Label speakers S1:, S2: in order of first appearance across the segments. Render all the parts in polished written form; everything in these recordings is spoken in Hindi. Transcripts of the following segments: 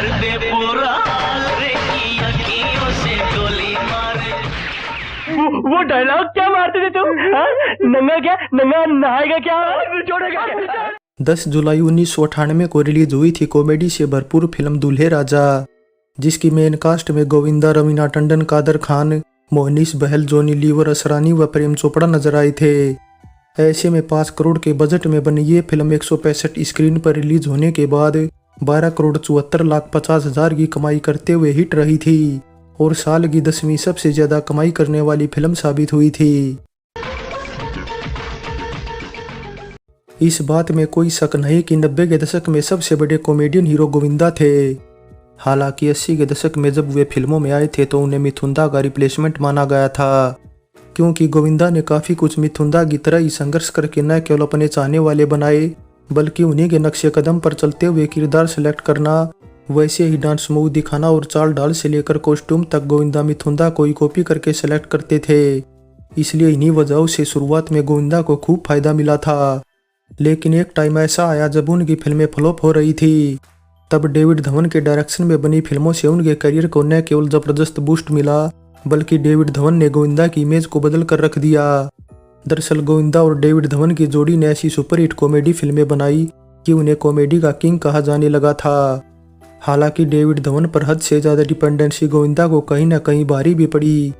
S1: कर दे पूरा हाल रे की अखियों से गोली मारे।
S2: वो डायलॉग क्या मारते थे तुम? नंगा क्या नंगा नहाएगा क्या छोड़ेगा क्या?
S3: 10 जुलाई 1998 को रिलीज हुई थी कॉमेडी से भरपूर फिल्म दूल्हे राजा, जिसकी मेन कास्ट में गोविंदा, रवीना टंडन, कादर खान, मोहनीश बहल, जॉनी लीवर, असरानी व प्रेम चोपड़ा नजर आए थे। ऐसे में 5 करोड़ के बजट में बनी ये फिल्म 165 स्क्रीन पर रिलीज होने के बाद 12 करोड़ 74 लाख 50 हजार की कमाई करते हुए हिट रही थी और साल की 10वीं सबसे ज्यादा कमाई करने वाली फिल्म साबित हुई थी। इस बात में कोई शक नहीं कि 90 के दशक में सबसे बड़े कॉमेडियन हीरो गोविंदा थे। हालांकि 80 के दशक में जब वे फिल्मों में आए थे तो उन्हें मिथुंदा का रिप्लेसमेंट माना गया था, क्योंकि गोविंदा ने काफ़ी कुछ मिथुंदा की तरह ही संघर्ष करके न केवल अपने चाहने वाले बनाए बल्कि उन्हीं के नक्शे कदम पर चलते हुए किरदार सेलेक्ट करना, वैसे ही डांस मूव दिखाना और चाल ढाल से लेकर कॉस्ट्यूम तक गोविंदा मिथुंदा को ही कॉपी करके सेलेक्ट करते थे। इसलिए इन्हीं वजहों से शुरुआत में गोविंदा को खूब फायदा मिला था। लेकिन एक टाइम ऐसा आया जब उनकी फिल्में फ्लॉप हो रही थी। तब डेविड धवन के डायरेक्शन में बनी फिल्मों से उनके करियर को न केवल जबरदस्त बूस्ट मिला बल्कि डेविड धवन ने गोविंदा की इमेज को बदल कर रख दिया। दरअसल गोविंदा और डेविड धवन की जोड़ी ने ऐसी सुपरहिट कॉमेडी फिल्में बनाई कि उन्हें कॉमेडी का किंग कहा जाने लगा था। हालांकि डेविड धवन पर हद से ज़्यादा डिपेंडेंसी गोविंदा को कहीं ना कहीं भारी भी पड़ी,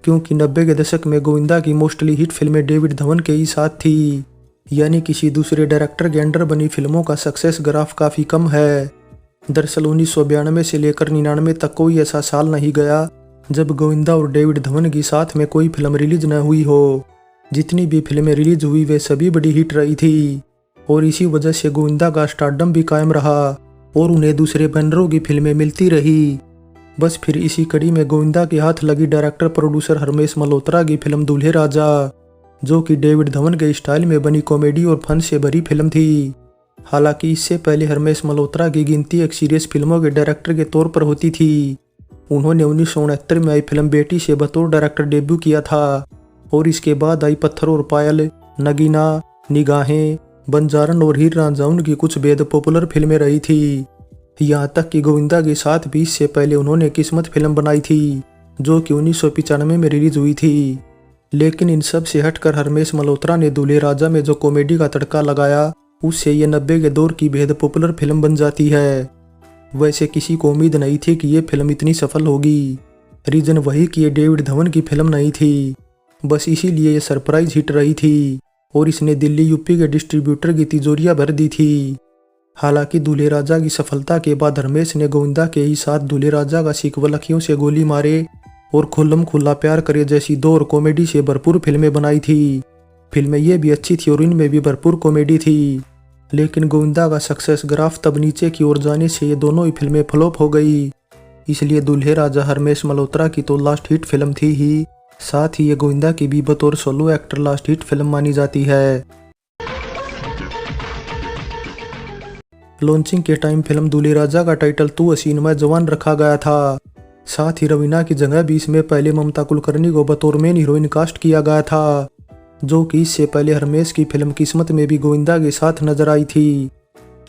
S3: क्योंकि 90 के दशक में गोविंदा की मोस्टली हिट फिल्में डेविड धवन के ही साथ थी, यानी किसी दूसरे डायरेक्टर के अंडर बनी फिल्मों का सक्सेस ग्राफ काफ़ी कम है। दरअसल 1992 से लेकर 99 तक कोई ऐसा साल नहीं गया जब गोविंदा और डेविड धवन की साथ में कोई फिल्म रिलीज न हुई हो। जितनी भी फिल्में रिलीज हुई वे सभी बड़ी हिट रही थी और इसी वजह से गोविंदा का स्टारडम भी कायम रहा और उन्हें दूसरे बैनरों की फिल्में मिलती रही। बस फिर इसी कड़ी में गोविंदा के हाथ लगी डायरेक्टर प्रोड्यूसर हरमेश मल्होत्रा की फिल्म दूल्हे राजा, जो कि डेविड धवन के स्टाइल में बनी कॉमेडी और फन से भरी फिल्म थी। हालांकि इससे पहले हरमेश मल्होत्रा की गिनती एक सीरियस फिल्मों के डायरेक्टर के तौर पर होती थी। उन्होंने 1969 में आई फिल्म बेटी से बतौर डायरेक्टर डेब्यू किया था और इसके बाद आई पत्थर और पायल, नगीना, निगाहें, बंजारन और हीर रांझा उनकी कुछ बेहद पॉपुलर फिल्में रही थी। यहाँ तक कि गोविंदा के साथ भी इससे पहले उन्होंने किस्मत फिल्म बनाई थी, जो कि 1995 में रिलीज हुई थी। लेकिन इन सब से हटकर हरमेश मल्होत्रा ने दूल्हे राजा में जो कॉमेडी का तड़का लगाया उससे ये 90 के दौर की बेहद पॉपुलर फिल्म बन जाती है। वैसे किसी को उम्मीद नहीं थी कि ये फिल्म इतनी सफल होगी। रीजन वही कि ये डेविड धवन की फिल्म नहीं थी, बस इसीलिए ये सरप्राइज हिट रही थी और इसने दिल्ली यूपी के डिस्ट्रीब्यूटर की तिजोरियां भर दी थी। हालांकि दूल्हे राजा की सफलता के बाद हरमेश ने गोविंदा के ही साथ दूल्हे राजा का सीक्वल अखियों से गोली मारे और खुल्लम खुल्ला प्यार करे जैसी 2 और कॉमेडी से भरपूर फिल्में बनाई थी। फिल्में ये भी अच्छी थी और इनमें भी भरपूर कॉमेडी थी। लेकिन गोविंदा का सक्सेस ग्राफ तब नीचे की ओर जाने से ये दोनों ही फिल्में फ्लॉप हो गई। इसलिए दूल्हे राजा हरमेश मल्होत्रा की तो लास्ट हिट फिल्म थी ही, साथ ही ये गोविंदा की भी बतौर solo actor last hit film मानी जाती है। लॉन्चिंग के टाइम फिल्म दूल्हे राजा का टाइटल तू हसीन मैं जवान रखा गया था। साथ ही रवीना की जगह भी इसमें पहले ममता कुलकर्णी को बतौर मेन हीरोइन कास्ट किया गया था, जो कि इससे पहले हरमेश की फिल्म किस्मत में भी गोविंदा के साथ नजर आई थी।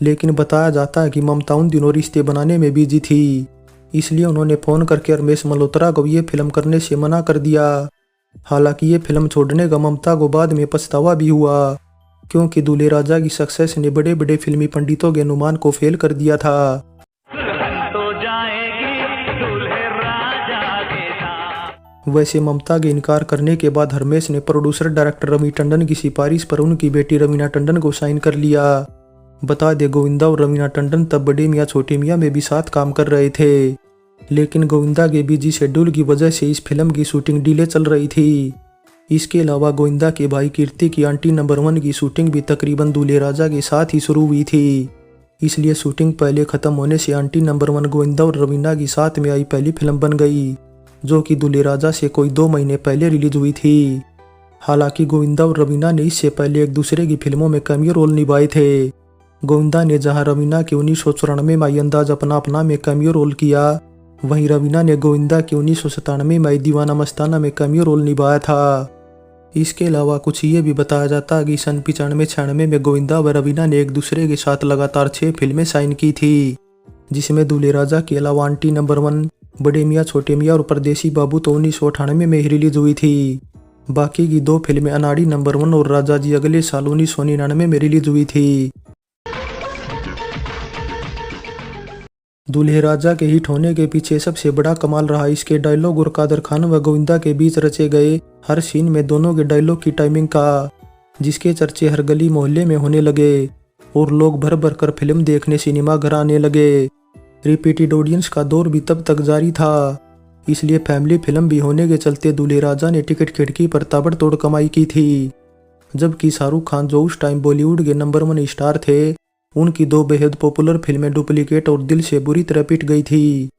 S3: लेकिन बताया जाता है कि ममता उन दिनों रिश्ते बनाने में बिजी थी, इसलिए उन्होंने फ़ोन करके हरमेश मल्होत्रा को ये फिल्म करने से मना कर दिया। हालांकि ये फिल्म छोड़ने का ममता को बाद में पछतावा भी हुआ, क्योंकि दूल्हे राजा की सक्सेस ने बड़े बड़े फिल्मी पंडितों के अनुमान को फेल कर दिया था। वैसे ममता के इनकार करने के बाद हरमेश ने प्रोड्यूसर डायरेक्टर रवि टंडन की सिफारिश पर उनकी बेटी रवीना टंडन को साइन कर लिया। बता दे गोविंदा और रवीना टंडन तब बड़े मियाँ छोटे मियाँ में भी साथ काम कर रहे थे, लेकिन गोविंदा के बिजी शेड्यूल की वजह से इस फिल्म की शूटिंग डिले चल रही थी। इसके अलावा गोविंदा के भाई कीर्ति की आंटी नंबर 1 की शूटिंग भी तकरीबन दूल्हे राजा के साथ ही शुरू हुई थी। इसलिए शूटिंग पहले खत्म होने से आंटी नंबर 1 गोविंदा और रवीना की साथ में आई पहली फिल्म बन गई, जो कि दूल्हे राजा से कोई 2 महीने पहले रिलीज हुई थी। हालांकि गोविंदा और रवीना ने इससे पहले एक दूसरे की फिल्मों में कैमियो रोल निभाए थे। गोविंदा ने जहां रवीना के 1994 में आई अंदाज अपना अपना में कैमियो रोल किया, वहीं रवीना ने गोविंदा के 1997 में आई दीवाना मस्ताना में कैमियो रोल निभाया था। इसके अलावा कुछ ये भी बताया जाता है कि सन 95-96 में गोविंदा व रवीना ने एक दूसरे के साथ लगातार 6 फिल्में साइन की थी। जिसमें दूल्हे राजा के अलावा आंटी नंबर 1, बड़े मियाँ छोटे मियाँ और परदेसी बाबू तो 1998 में ही रिलीज हुई थी। बाकी की 2 फिल्में अनाड़ी नंबर 1 और राजा जी अगले साल 1999 में रिलीज हुई थी। दूल्हे राजा के हिट होने के पीछे सबसे बड़ा कमाल रहा इसके डायलॉग और कादर खान व गोविंदा के बीच रचे गए हर सीन में दोनों के डायलॉग की टाइमिंग का, जिसके चर्चे हर गली मोहल्ले में होने लगे और लोग भर भर कर फिल्म देखने सिनेमा घर आने लगे। रिपीटेड ऑडियंस का दौर भी तब तक जारी था, इसलिए फैमिली फिल्म भी होने के चलते दूल्हे राजा ने टिकट खिड़की पर ताबड़तोड़ कमाई की थी। जबकि शाहरुख खान जो उस टाइम बॉलीवुड के नंबर 1 स्टार थे, उनकी 2 बेहद पॉपुलर फिल्में डुप्लीकेट और दिल से बुरी तरह पिट गई थी।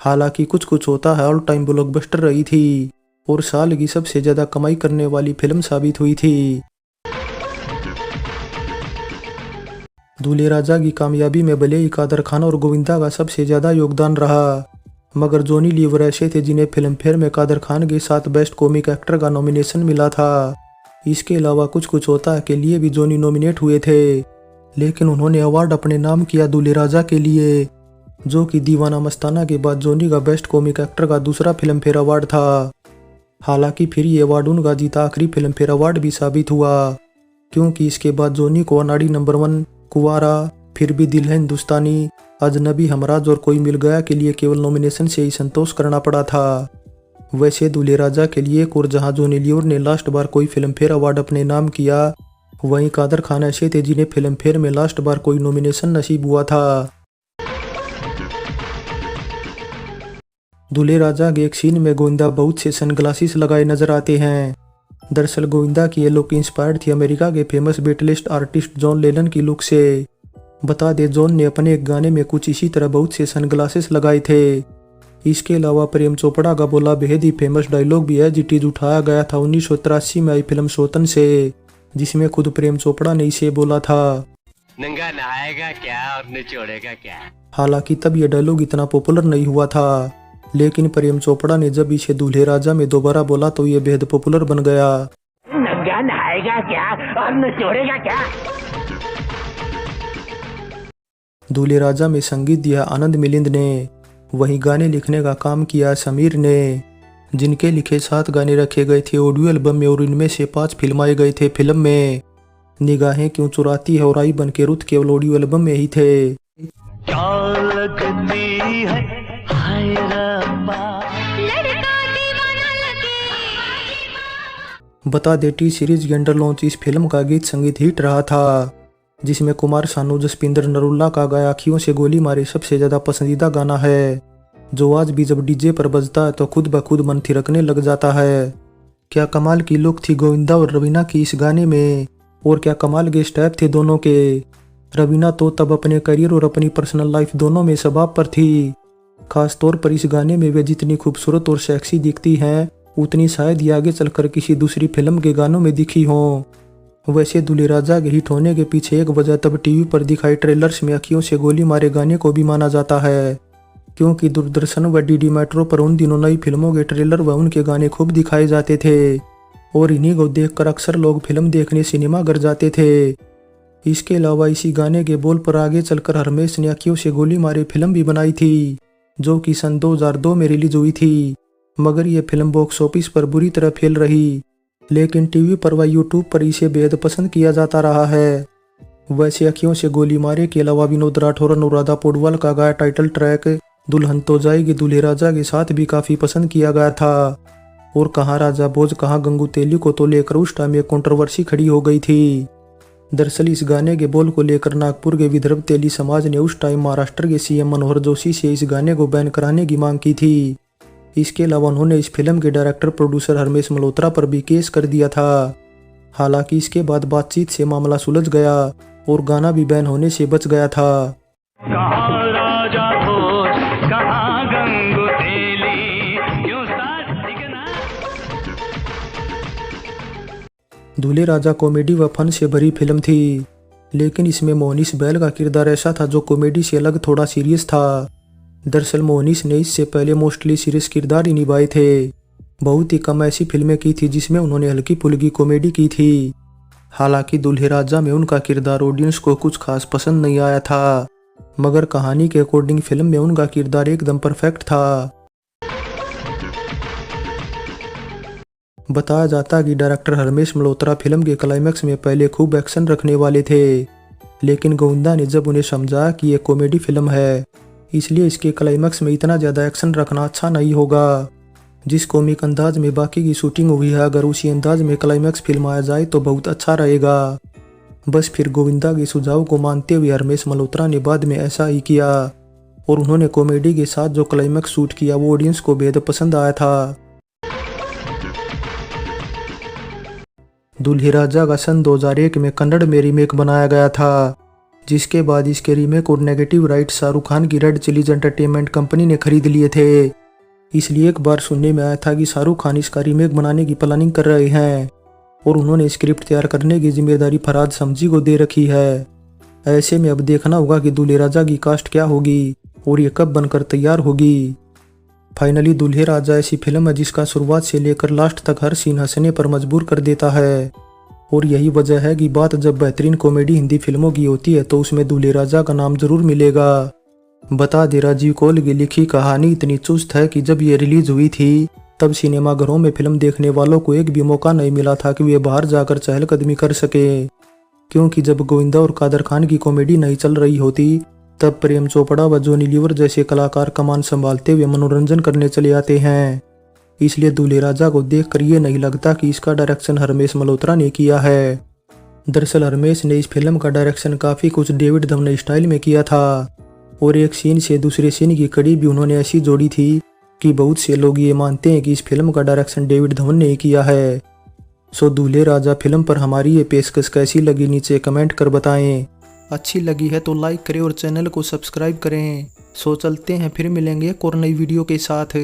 S3: हालांकि कुछ कुछ होता है ऑल टाइम ब्लॉकबस्टर रही थी और साल की सबसे ज्यादा कमाई करने वाली फिल्म साबित हुई थी। दूल्हे राजा की कामयाबी में भले ही कादर खान और गोविंदा का सबसे ज्यादा योगदान रहा, मगर जॉनी लीवर ऐसे थे जिन्हें फिल्म फेयर में कादर खान के साथ बेस्ट कॉमिक एक्टर का नॉमिनेशन मिला था। इसके अलावा कुछ कुछ होता है के लिए भी जॉनी नॉमिनेट हुए थे, लेकिन उन्होंने अवार्ड अपने नाम किया दूल्हे राजा के लिए, जो कि दीवाना मस्ताना के बाद जॉनी का बेस्ट कॉमिक एक्टर का दूसरा फिल्म फेयर अवार्ड था। हालांकि फिर ये अवार्ड उनका जीता आखिरी फिल्म फेयर अवार्ड भी साबित हुआ, क्योंकि इसके बाद जॉनी को अनाड़ी नंबर 1, कुवारा, फिर भी दिल है हिंदुस्तानी, अजनबी, हमराज और कोई मिल गया के लिए केवल नॉमिनेशन से ही संतोष करना पड़ा था। वैसे दूल्हे राजा के लिए एक और जहां जॉनी लीवर ने लास्ट बार कोई फिल्म फेयर अवार्ड अपने नाम किया, वहीं कादर खान ऐसे थे जिन्हें फिल्म फेयर में लास्ट बार कोई नॉमिनेशन नसीब हुआ था। दूल्हे राजा के एक सीन में गोविंदा बहुत से सनग्लासेस लगाए नजर आते हैं। दरअसल गोविंदा की ये लुक इंस्पायर्ड थी अमेरिका के फेमस बेटलिस्ट आर्टिस्ट जॉन लेनन की लुक से। बता दे जॉन ने अपने एक गाने में कुछ इसी तरह बहुत से सनग्लासेस लगाए थे। इसके अलावा प्रेम चोपड़ा का बोला बेहद ही फेमस डायलॉग भी है, जिटीज उठाया गया था 1983 में आई फिल्म सोतन से, जिसमें खुद प्रेम चोपड़ा ने इसे बोला था,
S1: नंगा नहाएगा क्या और निचोड़ेगा क्या।
S3: हालांकि तब यह डायलॉग इतना पॉपुलर नहीं हुआ था, लेकिन प्रेम चोपड़ा ने जब इसे दूल्हे राजा में दोबारा बोला तो ये बेहद पॉपुलर बन गया।
S2: नंगा नहाएगा क्या और निचोड़ेगा क्या।
S3: दूल्हे राजा में संगीत दिया आनंद मिलिंद ने, वहीं गाने लिखने का काम किया समीर ने, जिनके लिखे 7 गाने रखे गए थे ऑडियो एल्बम में और इनमें से 5 फिल्माए गए थे फिल्म में। निगाहें क्यों चुराती है और आई बन के रुत केवल ऑडियो एल्बम में ही थे।
S1: क्या लगती है हाय रब्बा,
S4: लड़का दीवाना लगे।
S3: बता दे टी सीरीज के अंडर लॉन्च इस फिल्म का गीत संगीत हिट रहा था, जिसमें कुमार सानू जसपिंदर नरुल्ला का गाया आँखियों से गोली मारे सबसे ज्यादा पसंदीदा गाना है, जो आज भी जब डीजे पर बजता है तो खुद ब खुद मन थिरकने लग जाता है। क्या कमाल की लुक थी गोविंदा और रवीना की इस गाने में, और क्या कमाल के स्टेप थे दोनों के। रवीना तो तब अपने करियर और अपनी पर्सनल लाइफ दोनों में शबाब पर थी। खास तौर पर इस गाने में वे जितनी खूबसूरत और सेक्सी दिखती हैं, उतनी शायद ही आगे चलकर किसी दूसरी फिल्म के गानों में दिखी हों। वैसे दूल्हे राजा के हिट होने के पीछे एक वजह तब टीवी पर दिखाई ट्रेलर्स में आँखियों से गोली मारे गाने को भी माना जाता है, क्योंकि दूरदर्शन व डीडी मेट्रो पर उन दिनों नई फिल्मों के ट्रेलर व उनके गाने खूब दिखाए जाते थे और इन्हीं को देखकर अक्सर लोग फिल्म देखने सिनेमा घर जाते थे। इसके अलावा इसी गाने के बोल पर आगे चलकर हरमेश ने आँखियों से गोली मारे फिल्म भी बनाई थी, जो कि सन 2002 में रिलीज हुई थी, मगर यह फिल्म बॉक्स ऑफिस पर बुरी तरह फेल रही, लेकिन टीवी पर व यूट्यूब पर इसे बेहद पसंद किया जाता रहा है। वैसे आँखियों से गोली मारे के अलावा विनोद राठौर और अनुराधा पौडवाल का गाया टाइटल ट्रैक दुल्हन तो जाएगी दूल्हे राजा के साथ भी काफी पसंद किया गया था, और कहाँ राजा भोज कहाँ गंगू तेली को तो लेकर उस टाइम एक कंट्रोवर्सी खड़ी हो गई थी। दरअसल इस गाने के बोल को लेकर नागपुर के विदर्भ तेली समाज ने उस टाइम महाराष्ट्र के सीएम मनोहर जोशी से इस गाने को बैन कराने की मांग की थी। इसके अलावा उन्होंने इस फिल्म के डायरेक्टर प्रोड्यूसर हरमेश मल्होत्रा पर भी केस कर दिया था। हालांकि इसके बाद बातचीत से मामला सुलझ गया और गाना भी बैन होने से बच गया था।
S1: कहाँ राजा भोज कहाँ गंगू तेली, क्यों साथ दिखना।
S3: दूल्हे राजा कॉमेडी व फन से भरी फिल्म थी, लेकिन इसमें मोहनीश बैल का किरदार ऐसा था जो कॉमेडी से अलग थोड़ा सीरियस था। दरअसल मोहनीश ने इससे पहले मोस्टली सीरियस किरदार ही निभाए थे। बहुत ही कम ऐसी फिल्में की थी जिसमें उन्होंने हल्की फुल्की कॉमेडी की थी। हालांकि दूल्हे राजा में उनका किरदार ऑडियंस को कुछ खास पसंद नहीं आया था, मगर कहानी के अकॉर्डिंग फिल्म में उनका किरदार एकदम परफेक्ट था। बताया जाता कि डायरेक्टर हरमेश मल्होत्रा फिल्म के क्लाइमैक्स में पहले खूब एक्शन रखने वाले थे, लेकिन गोविंदा ने जब उन्हें समझाया कि ये कॉमेडी फिल्म है, इसलिए इसके क्लाइमैक्स में इतना ज़्यादा एक्शन रखना अच्छा नहीं होगा। जिस कॉमिक अंदाज में बाकी की शूटिंग हुई है, अगर उसी अंदाज में क्लाइमैक्स फिल्माया जाए तो बहुत अच्छा रहेगा। बस फिर गोविंदा के सुझाव को मानते हुए हरमेश मल्होत्रा ने बाद में ऐसा ही किया और उन्होंने कॉमेडी के साथ जो क्लाइमैक्स शूट किया वो ऑडियंस को बेहद पसंद आया था। दूल्हे राजा का सन 2001 में कन्नड़ में रीमेक बनाया गया था, जिसके बाद इसके रीमेक और नेगेटिव राइट्स शाहरुख खान की रेड चिलीज एंटरटेनमेंट कंपनी ने खरीद लिए थे। इसलिए एक बार सुनने में आया था कि शाहरुख खान इसका रीमेक बनाने की प्लानिंग कर रहे हैं और उन्होंने स्क्रिप्ट तैयार करने की जिम्मेदारी फरहाद समजी को दे रखी है। ऐसे में अब देखना होगा कि दूल्हे राजा की कास्ट क्या होगी और ये कब बनकर तैयार होगी। फाइनली दूल्हे राजा ऐसी फिल्म है जिसका शुरुआत से लेकर लास्ट तक हर सीन हंसने पर मजबूर कर देता है और यही वजह है कि बात जब बेहतरीन कॉमेडी हिंदी फिल्मों की होती है तो उसमें दूल्हे राजा का नाम जरूर मिलेगा। बता दे राजीव कौल की लिखी कहानी इतनी चुस्त है कि जब ये रिलीज हुई थी तब सिनेमाघरों में फिल्म देखने वालों को एक भी मौका नहीं मिला था कि वे बाहर जाकर चहलकदमी कर सके, क्योंकि जब गोविंदा और कादर खान की कॉमेडी नहीं चल रही होती तब प्रेम चोपड़ा व जॉनी लीवर जैसे कलाकार कमान संभालते हुए मनोरंजन करने चले आते हैं। इसलिए दूल्हे राजा को देखकर ये नहीं लगता कि इसका डायरेक्शन हरमेश मल्होत्रा ने किया है। दरअसल हरमेश ने इस फिल्म का डायरेक्शन काफ़ी कुछ डेविड धवन स्टाइल में किया था और एक सीन से दूसरे सीन की कड़ी भी उन्होंने ऐसी जोड़ी थी कि बहुत से लोग ये मानते हैं कि इस फिल्म का डायरेक्शन डेविड धवन ने किया है। सो दूल्हे राजा फिल्म पर हमारी ये पेशकश कैसी लगी नीचे कमेंट कर बताएं। अच्छी लगी है तो लाइक करें और चैनल को सब्सक्राइब करें। सो चलते हैं, फिर मिलेंगे एक और नई वीडियो के साथ।